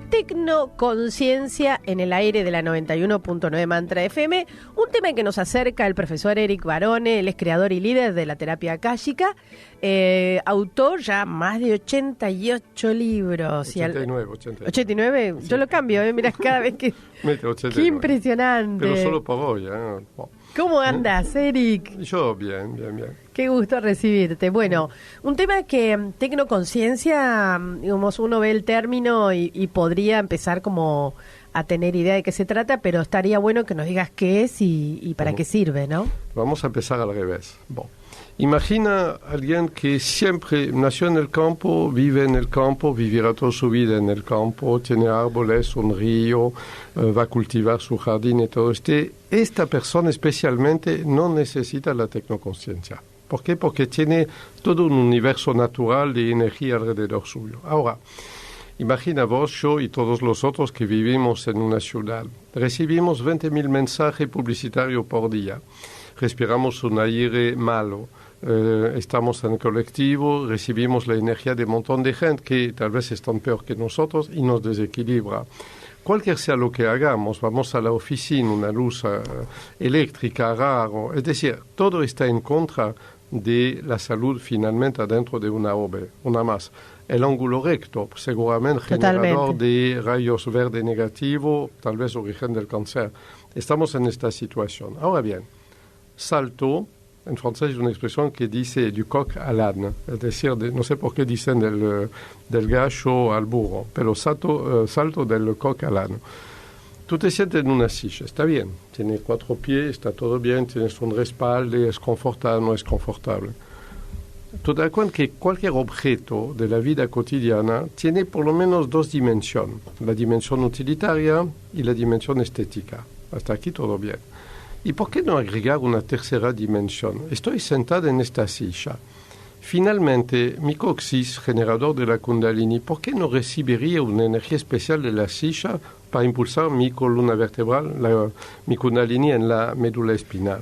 Tecnoconciencia en el aire de la 91.9 Mantra FM, un tema que nos acerca el profesor Eric Barone, él es creador y líder de la terapia akáshica, autor ya más de 88 libros. 89. 89, sí. Yo lo cambio, mirá cada vez que... Qué impresionante. Pero solo por hoy. Bueno. ¿Cómo andas, Eric? Yo bien. Qué gusto recibirte. Bueno, un tema que tecnoconciencia, digamos, uno ve el término y podría empezar como a tener idea de qué se trata, pero estaría bueno que nos digas qué es y para qué sirve, ¿no? Vamos a empezar al revés. Imagina a alguien que siempre nació en el campo, vive en el campo, vivirá toda su vida en el campo, tiene árboles, un río, va a cultivar su jardín y todo. Esta persona especialmente no necesita la tecnoconciencia. ¿Por qué? Porque tiene todo un universo natural de energía alrededor suyo. Ahora, imagina vos, yo y todos los otros que vivimos en una ciudad. Recibimos 20.000 mensajes publicitarios por día. Respiramos un aire malo. Estamos en el colectivo, recibimos la energía de un montón de gente que tal vez están peor que nosotros y nos desequilibra. Cualquier sea lo que hagamos, vamos a la oficina, una luz eléctrica, raro, es decir, todo está en contra de la salud finalmente adentro de una orbe, una más. El ángulo recto, seguramente generador de rayos verde negativo, tal vez origen del cáncer. Estamos en esta situación. Ahora bien, salto. En francés es una expresión que dice du coq à l'âne, es decir, no sé por qué dicen del gallo al burro, pero salto del coq al âne. Tú te sientes en una silla, está bien, tiene 4 pies, está todo bien, tienes un respaldo, es confortable, no es confortable. Tú te das cuenta que cualquier objeto de la vida cotidiana tiene por lo menos 2 dimensiones, la dimensión utilitaria y la dimensión estética. Hasta aquí todo bien. ¿Y por qué no agregar una tercera dimensión? Estoy sentada en esta silla. Finalmente, mi coxis, generador de la Kundalini, ¿por qué no recibiría una energía especial de la silla para impulsar mi columna vertebral, mi Kundalini en la médula espinal?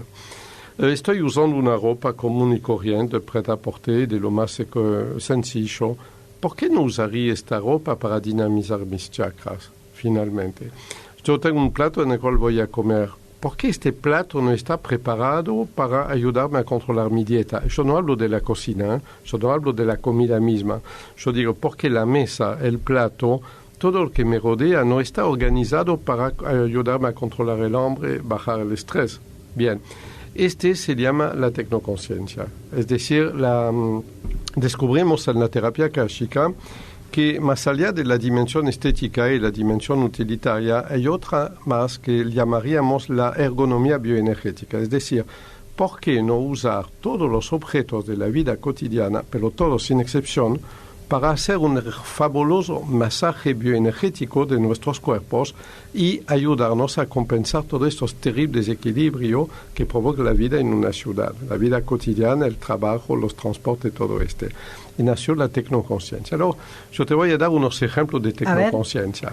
Estoy usando una ropa común y corriente, prêt-à-porter, de lo más sencillo. ¿Por qué no usaría esta ropa para dinamizar mis chakras, finalmente? Yo tengo un plato en el cual voy a comer. ¿Por qué este plato no está preparado para ayudarme a controlar mi dieta? Yo no hablo de la cocina, yo no hablo de la comida misma. Yo digo, ¿por qué la mesa, el plato, todo lo que me rodea no está organizado para ayudarme a controlar el hambre, bajar el estrés? Bien, se llama la tecnoconciencia. Es decir, descubrimos en la terapia akáshica que más allá de la dimensión estética y la dimensión utilitaria, hay otra más que llamaríamos la ergonomía bioenergética. Es decir, ¿por qué no usar todos los objetos de la vida cotidiana, pero todos sin excepción, para hacer un fabuloso masaje bioenergético de nuestros cuerpos y ayudarnos a compensar todos estos terribles desequilibrios que provoca la vida en una ciudad, la vida cotidiana, el trabajo, los transportes, todo y nació la tecnoconciencia. Ahora, yo te voy a dar unos ejemplos de tecnoconciencia.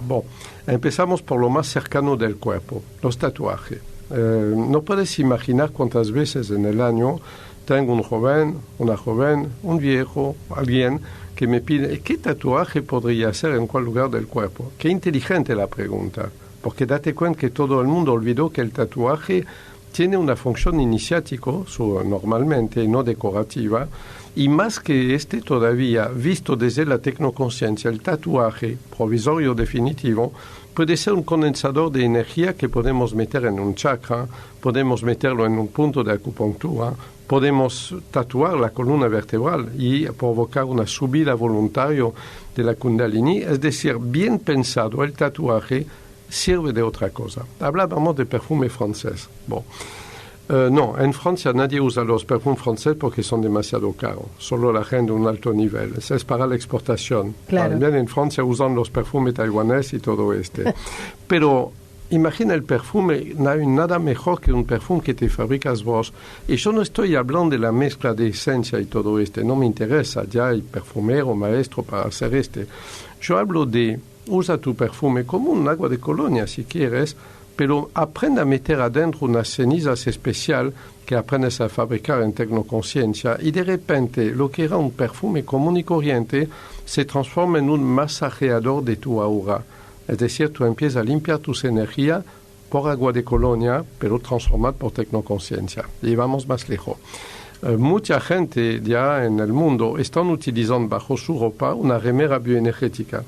Empezamos por lo más cercano del cuerpo, los tatuajes. No puedes imaginar cuántas veces en el año tengo un joven, una joven, un viejo, alguien que me pide ¿qué tatuaje podría hacer en cuál lugar del cuerpo? Qué inteligente la pregunta, porque date cuenta que todo el mundo olvidó que el tatuaje tiene una función iniciática, normalmente, no decorativa, y más que todavía, visto desde la tecnoconciencia, el tatuaje provisorio definitivo puede ser un condensador de energía que podemos meter en un chakra, podemos meterlo en un punto de acupuntura, podemos tatuar la columna vertebral y provocar una subida voluntaria de la Kundalini. Es decir, bien pensado, el tatuaje sirve de otra cosa. Hablábamos de perfume francés. No, en Francia nadie usa los perfumes franceses porque son demasiado caros. Solo la gente de un alto nivel. Eso es para la exportación. Claro. También en Francia usan los perfumes taiwaneses y todo Pero imagina el perfume, no hay nada mejor que un perfume que te fabricas vos. Y yo no estoy hablando de la mezcla de esencia y todo no me interesa. Ya hay perfumero, maestro para hacer Yo hablo de, usa tu perfume como un agua de colonia si quieres, pero aprende a meter adentro unas cenizas especiales que aprendes a fabricar en tecnoconciencia y de repente lo que era un perfume común y corriente se transforma en un masajeador de tu aura. Es decir, tú empiezas a limpiar tus energías por agua de colonia, pero transformada por tecnoconciencia. Y vamos más lejos. Mucha gente ya en el mundo están utilizando bajo su ropa una remera bioenergética.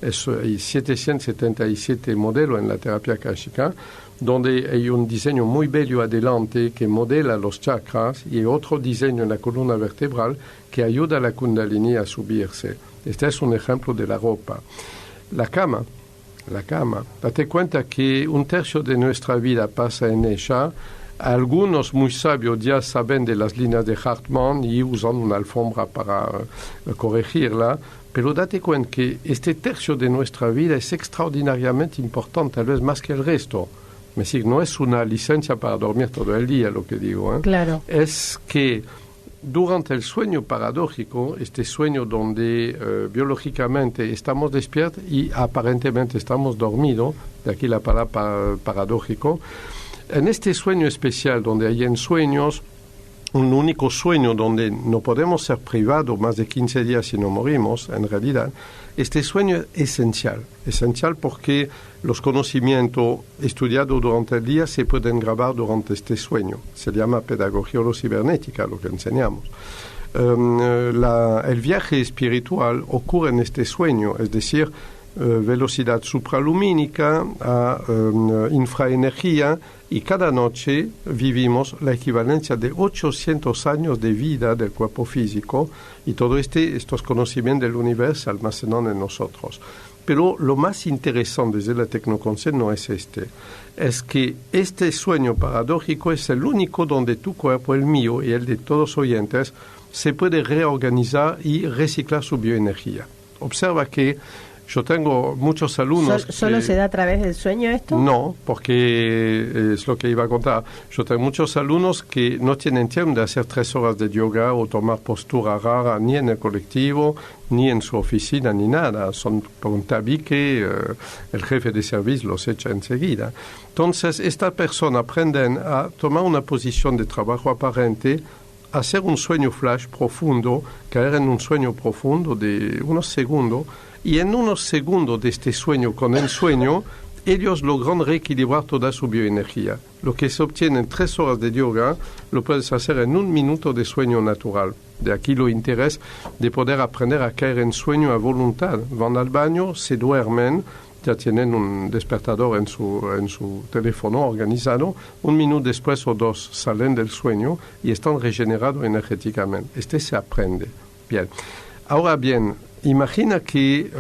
Hay 777 modelos en la terapia káshica, donde hay un diseño muy bello adelante que modela los chakras y otro diseño en la columna vertebral que ayuda a la kundalini a subirse. Este es un ejemplo de la ropa. La cama, date cuenta que un tercio de nuestra vida pasa en ella. Algunos muy sabios ya saben de las líneas de Hartmann y usan una alfombra para corregirla, pero date cuenta que este tercio de nuestra vida es extraordinariamente importante, tal vez más que el resto. Es decir, no es una licencia para dormir todo el día lo que digo. Claro. Es que durante el sueño paradójico, este sueño donde biológicamente estamos despiertos y aparentemente estamos dormidos, de aquí la palabra paradójico, en este sueño especial donde hay ensueños, un único sueño donde no podemos ser privados más de 15 días si no morimos, en realidad, este sueño es esencial porque los conocimientos estudiados durante el día se pueden grabar durante este sueño. Se llama pedagogía holocibernética, lo que enseñamos. El viaje espiritual ocurre en este sueño, es decir, velocidad supralumínica a infraenergía, y cada noche vivimos la equivalencia de 800 años de vida del cuerpo físico y todo estos conocimientos del universo almacenan en nosotros. Pero lo más interesante desde la tecnoconciencia no es es que este sueño paradójico es el único donde tu cuerpo, el mío y el de todos los oyentes, se puede reorganizar y reciclar su bioenergía. Observa que yo tengo muchos alumnos... ¿Solo se da a través del sueño esto? No, porque es lo que iba a contar. Yo tengo muchos alumnos que no tienen tiempo de hacer 3 horas de yoga o tomar postura rara ni en el colectivo, ni en su oficina, ni nada. Son por un tabique, el jefe de servicio los echa enseguida. Entonces, estas personas aprenden a tomar una posición de trabajo aparente, hacer un sueño flash profundo, caer en un sueño profundo de unos segundos, y en unos segundos de este sueño con el sueño, ellos logran reequilibrar toda su bioenergía. Lo que se obtiene en 3 horas de yoga, lo puedes hacer en 1 minuto de sueño natural. De aquí lo interés de poder aprender a caer en sueño a voluntad. Van al baño, se duermen, ya tienen un despertador en su teléfono organizado, 1 minuto después o 2 salen del sueño y están regenerados energéticamente. Se aprende. Bien. Ahora bien, imagina que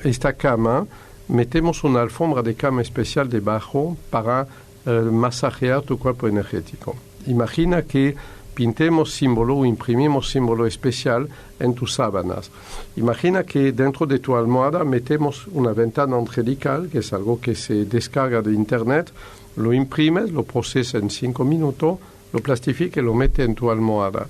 esta cama, metemos una alfombra de cama especial debajo para masajear tu cuerpo energético. Imagina que pintemos símbolo o imprimimos símbolo especial en tus sábanas. Imagina que dentro de tu almohada metemos una ventana angelical, que es algo que se descarga de internet, lo imprimes, lo procesas en 5 minutos, lo plastificas y lo metes en tu almohada.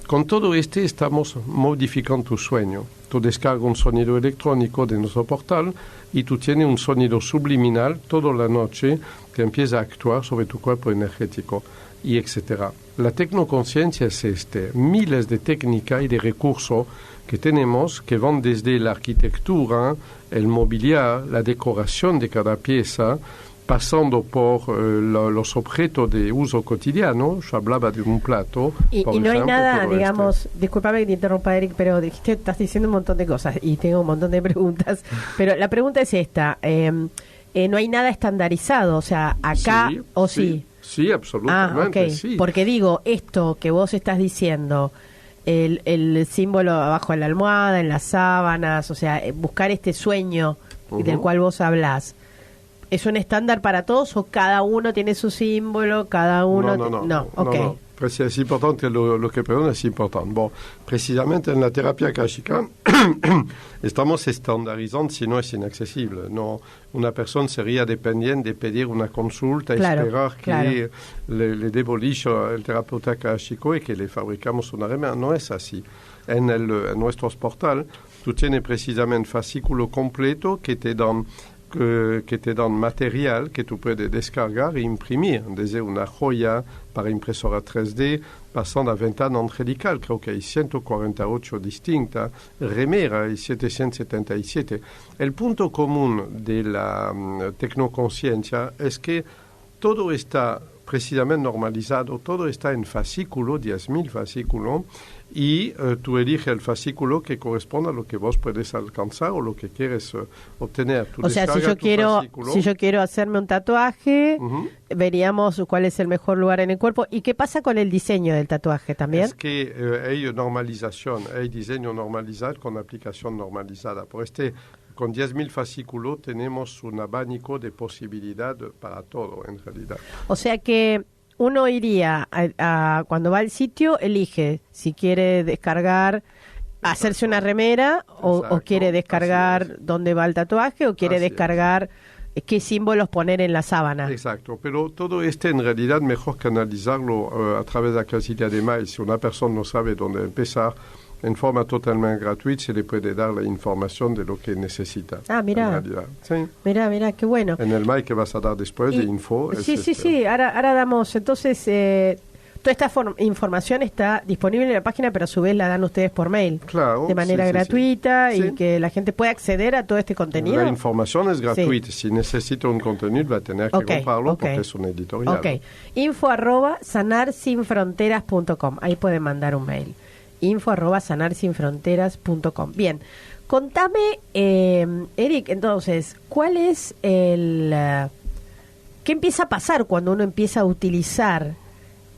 Con todo estamos modificando tu sueño. Tú descargas un sonido electrónico de nuestro portal y tú tienes un sonido subliminal toda la noche que empieza a actuar sobre tu cuerpo energético, y etcétera. La tecnoconciencia es miles de técnicas y de recursos que tenemos que van desde la arquitectura, el mobiliario, la decoración de cada pieza, pasando por los objetos de uso cotidiano. Yo hablaba de un plato. Y no hay nada, digamos, discúlpame que te interrumpa, Eric, pero estás diciendo un montón de cosas y tengo un montón de preguntas. Pero la pregunta es esta, no hay nada estandarizado, o sea, acá sí, o sí. Sí, absolutamente, okay. Sí. Porque digo, esto que vos estás diciendo, el símbolo abajo de la almohada, en las sábanas, o sea, buscar este sueño del cual vos hablás, ¿es un estándar para todos o cada uno tiene su símbolo, cada uno...? No. Es importante, lo que pregunta es importante. Bueno, precisamente en la terapia káshica estamos estandarizando si no es inaccesible. No, una persona sería dependiente de pedir una consulta y esperar que le dé bolillo al terapeuta káshico y que le fabricamos una remera. No es así. En nuestros portales tú tienes precisamente fascículo completo que te dan que te dan material que tú puedes descargar e imprimir, desde una joya para impresora 3D, pasando a ventana angelical, creo que hay 148 distintas, remera hay 777. El punto común de la tecnoconciencia es que todo está precisamente normalizado, todo está en fascículo, 10.000 fascículos, y tú eliges el fascículo que corresponde a lo que vos puedes alcanzar o lo que quieres obtener. Tú o sea, si yo quiero hacerme un tatuaje, veríamos cuál es el mejor lugar en el cuerpo. ¿Y qué pasa con el diseño del tatuaje también? Es que hay normalización, hay diseño normalizado con aplicación normalizada. Con 10.000 fascículos tenemos un abanico de posibilidad para todo, en realidad. O sea que uno iría cuando va al sitio, elige si quiere descargar, hacerse una remera o quiere descargar dónde va el tatuaje o quiere descargar qué símbolos poner en la sábana. Exacto, pero todo en realidad mejor que analizarlo a través de la casilla de mail. Si una persona no sabe dónde empezar, en forma totalmente gratuita se le puede dar la información de lo que necesita. Ah, mira. Sí. Mira, qué bueno. En el mail que vas a dar después de info. Sí. Ahora damos, entonces, toda esta información está disponible en la página, pero a su vez la dan ustedes por mail. Claro. De manera gratuita y que la gente pueda acceder a todo este contenido. La información es gratuita. Si necesita un contenido, va a tener que comprarlo porque es un editorial. Ok. info@sanarsinfronteras.com. Ahí pueden mandar un mail. info@sanarsinfronteras.com. Bien, contame, Eric, entonces, ¿cuál es qué empieza a pasar cuando uno empieza a utilizar,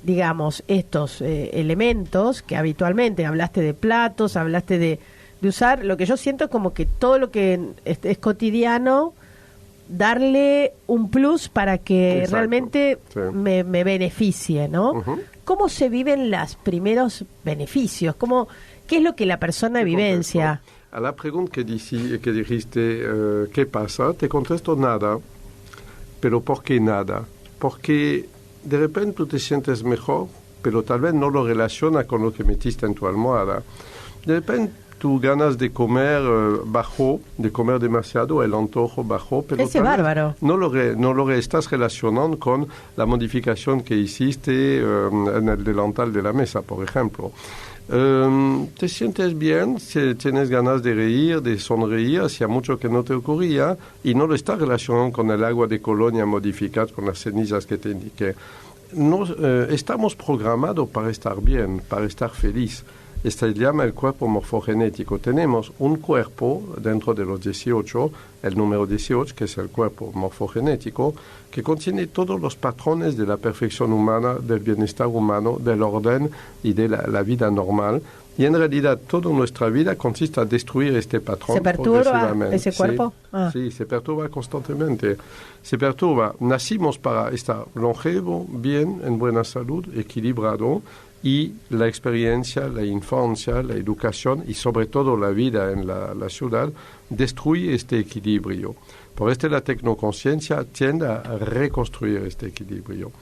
digamos, estos elementos que habitualmente, hablaste de platos, hablaste de usar, lo que yo siento es como que todo lo que es cotidiano, darle un plus para que realmente me beneficie, ¿no? ¿Cómo se viven los primeros beneficios? ¿Qué es lo que la persona vivencia? A la pregunta que dijiste, ¿qué pasa? Te contesto nada. ¿Pero por qué nada? Porque de repente tú te sientes mejor, pero tal vez no lo relaciona con lo que metiste en tu almohada. De repente tus ganas de comer bajó, de comer demasiado, el antojo bajó, pero ese bárbaro. No lo estás relacionando con la modificación que hiciste en el delantal de la mesa, por ejemplo. Te sientes bien, tienes ganas de reír, de sonreír, hacía mucho que no te ocurría, y no lo estás relacionando con el agua de colonia modificada, con las cenizas que te indiqué. Estamos programados para estar bien, para estar feliz. Este se llama el cuerpo morfogenético. Tenemos un cuerpo dentro de los 18, el número 18, que es el cuerpo morfogenético, que contiene todos los patrones de la perfección humana, del bienestar humano, del orden y de la vida normal. Y en realidad toda nuestra vida consiste en destruir este patrón. ¿Se perturba ese cuerpo? Sí, se perturba constantemente. Se perturba. Nacimos para estar longevo, bien, en buena salud, equilibrado, y la experiencia, la infancia, la educación y sobre todo la vida en la ciudad destruye este equilibrio. Por la tecnoconciencia tiende a reconstruir este equilibrio.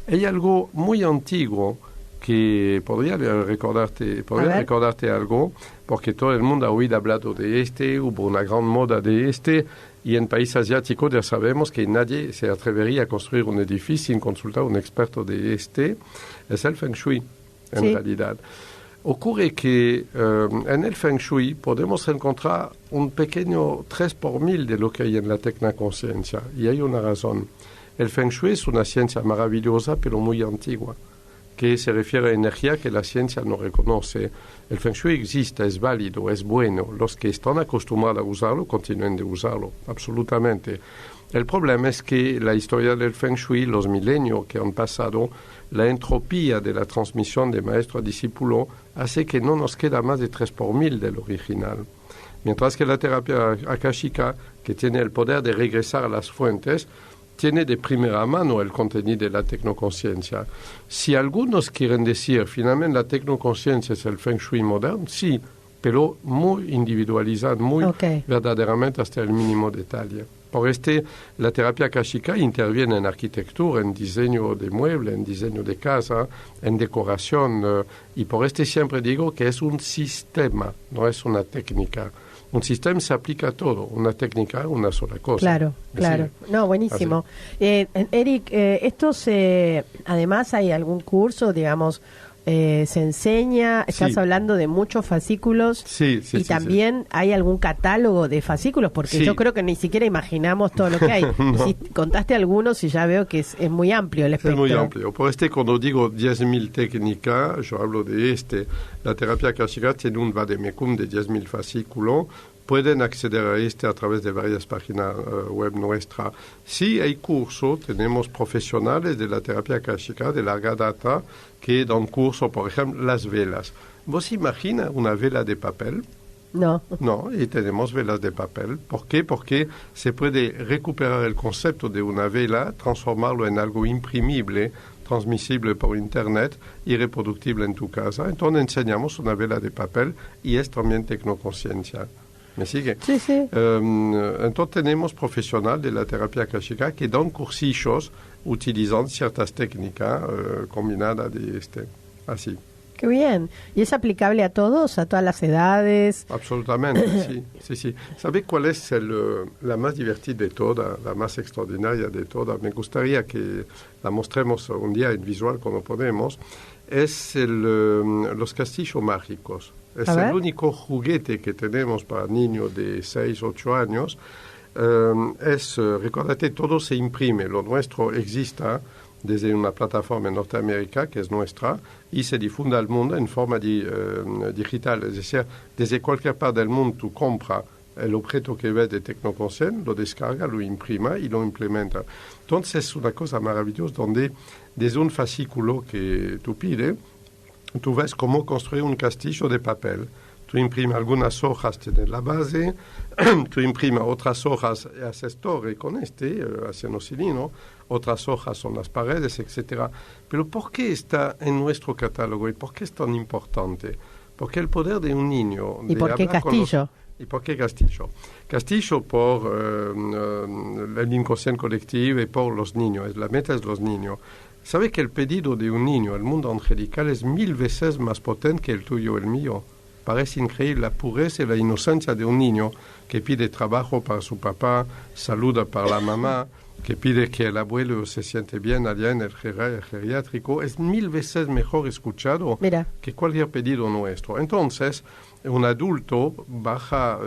Hay algo muy antiguo que podría recordarte algo, porque todo el mundo ha oído hablar de hubo una gran moda de y en países asiáticos ya sabemos que nadie se atrevería a construir un edificio sin consultar a un experto de es el Feng Shui. En realidad. Ocurre que en el Feng Shui podemos encontrar un pequeño 3 por 1000 de lo que hay en la tecnoconciencia. Y hay una razón. El Feng Shui es una ciencia maravillosa, pero muy antigua, que se refiere a energía que la ciencia no reconoce. El Feng Shui existe, es válido, es bueno. Los que están acostumbrados a usarlo continúen de usarlo, absolutamente. El problema es que la historia del Feng Shui, los milenios que han pasado, la entropía de la transmisión de maestro a discípulo hace que no nos queda más de 3 por 1000 del original. Mientras que la terapia akáshica, que tiene el poder de regresar a las fuentes, tiene de primera mano el contenido de la tecnoconciencia. Si algunos quieren decir, finalmente la tecnoconciencia es el Feng Shui moderno, sí, pero muy individualizado, muy verdaderamente hasta el mínimo detalle. Por la terapia akáshica interviene en arquitectura, en diseño de muebles, en diseño de casa, en decoración, y por siempre digo que es un sistema, no es una técnica. un sistema se aplica a todo, una técnica, una sola cosa. Claro, claro. Sí. No, buenísimo. Eric, además hay algún curso, digamos, se enseña, estás hablando de muchos fascículos y también hay algún catálogo de fascículos, porque yo creo que ni siquiera imaginamos todo lo que hay. No. Si contaste algunos y ya veo que es muy amplio el espectro. Es muy amplio. Por cuando digo 10.000 técnicas, yo hablo de la terapia akáshica tiene un vademecum de 10.000 fascículos. Pueden acceder a través de varias páginas web nuestras. Sí, hay cursos, tenemos profesionales de la terapia akáshica de larga data que dan curso, por ejemplo, las velas. ¿Vos imaginas una vela de papel? No. No, y tenemos velas de papel. ¿Por qué? Porque se puede recuperar el concepto de una vela, transformarlo en algo imprimible, transmisible por internet y reproductible en tu casa. Entonces enseñamos una vela de papel y es también tecnoconciencia. ¿Me sigue? Sí, sí. Entonces tenemos profesionales de la terapia akáshica que dan cursillos utilizando ciertas técnicas combinadas así. Qué bien. ¿Y es aplicable a todos, a todas las edades? Absolutamente, sí. ¿Sabe cuál es la más divertida de todas, la más extraordinaria de todas? Me gustaría que la mostremos un día en visual cuando podemos. Es los castillos mágicos. Es el único juguete que tenemos para niños de 6, 8 años. Recordate, todo se imprime. Lo nuestro existe desde una plataforma en Norteamérica, que es nuestra, y se difunde al mundo en forma digital. Es decir, desde cualquier parte del mundo tú compras el objeto que ves de Tecnoconciencia, lo descarga, lo imprima y lo implementa. Entonces es una cosa maravillosa donde desde un fascículo que tú pides, tú ves cómo construir un castillo de papel. Tú imprimes algunas hojas, tienes la base, tú imprimes otras hojas y haces torre con haciendo cilindro, otras hojas son las paredes, etc. Pero ¿por qué está en nuestro catálogo y por qué es tan importante? Porque el poder de un niño... ¿Y por qué castillo? ¿Y por qué castillo? Castillo por el inconsciente colectivo y por los niños. La meta es los niños. ¿Sabe que el pedido de un niño, el mundo angelical, es 1000 veces más potente que el tuyo o el mío? Parece increíble la pureza y la inocencia de un niño que pide trabajo para su papá, salud para la mamá, que pide que el abuelo se siente bien allá en el geriátrico. Es 1000 veces mejor escuchado que cualquier pedido nuestro. Entonces, un adulto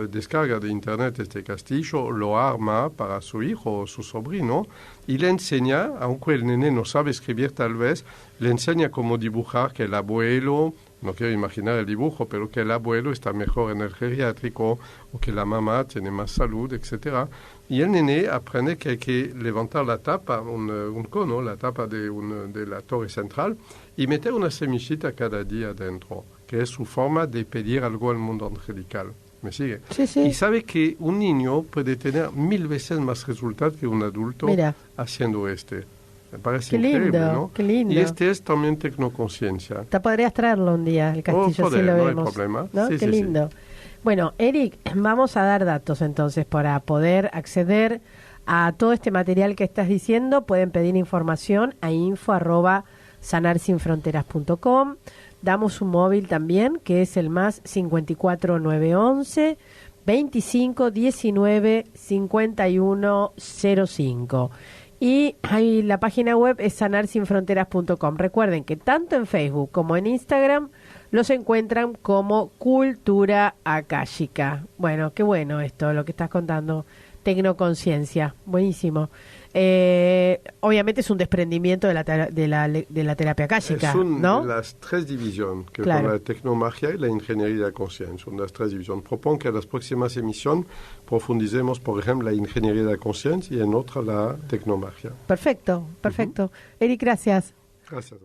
descarga de internet este castillo, lo arma para su hijo o su sobrino y le enseña, aunque el nene no sabe escribir tal vez, le enseña cómo dibujar, que el abuelo, no quiero imaginar el dibujo, pero que el abuelo está mejor en el geriátrico o que la mamá tiene más salud, etc. Y el nene aprende que hay que levantar la tapa, un cono, la tapa de la torre central y meter una semillita cada día dentro, que es su forma de pedir algo al mundo angelical. ¿Me sigue? Sí, sí. Y sabe que un niño puede tener 1000 veces más resultados que un adulto haciendo Me parece increíble, ¿no? Qué lindo. Y es también tecnoconciencia. Te podrías traerlo un día, el castillo, si lo vemos. No hay problema. ¿No? Sí, qué lindo. Sí. Bueno, Eric, vamos a dar datos entonces para poder acceder a todo este material que estás diciendo. Pueden pedir información a info@sanarsinfronteras.com. Damos un móvil también, que es el más 54 911 25 19 51 05. Y ahí la página web es sanarsinfronteras.com. Recuerden que tanto en Facebook como en Instagram los encuentran como Cultura Akáshica. Bueno, qué bueno esto, lo que estás contando. Tecnoconciencia, buenísimo. Obviamente es un desprendimiento de la terapia akáshica, ¿no? Las tres divisiones, que son la tecnomagia y la ingeniería de la conciencia, son las tres divisiones. Propongo que en las próximas emisiones profundicemos, por ejemplo, la ingeniería de la conciencia y en otra la tecnomagia. Perfecto. Eric, gracias. Gracias.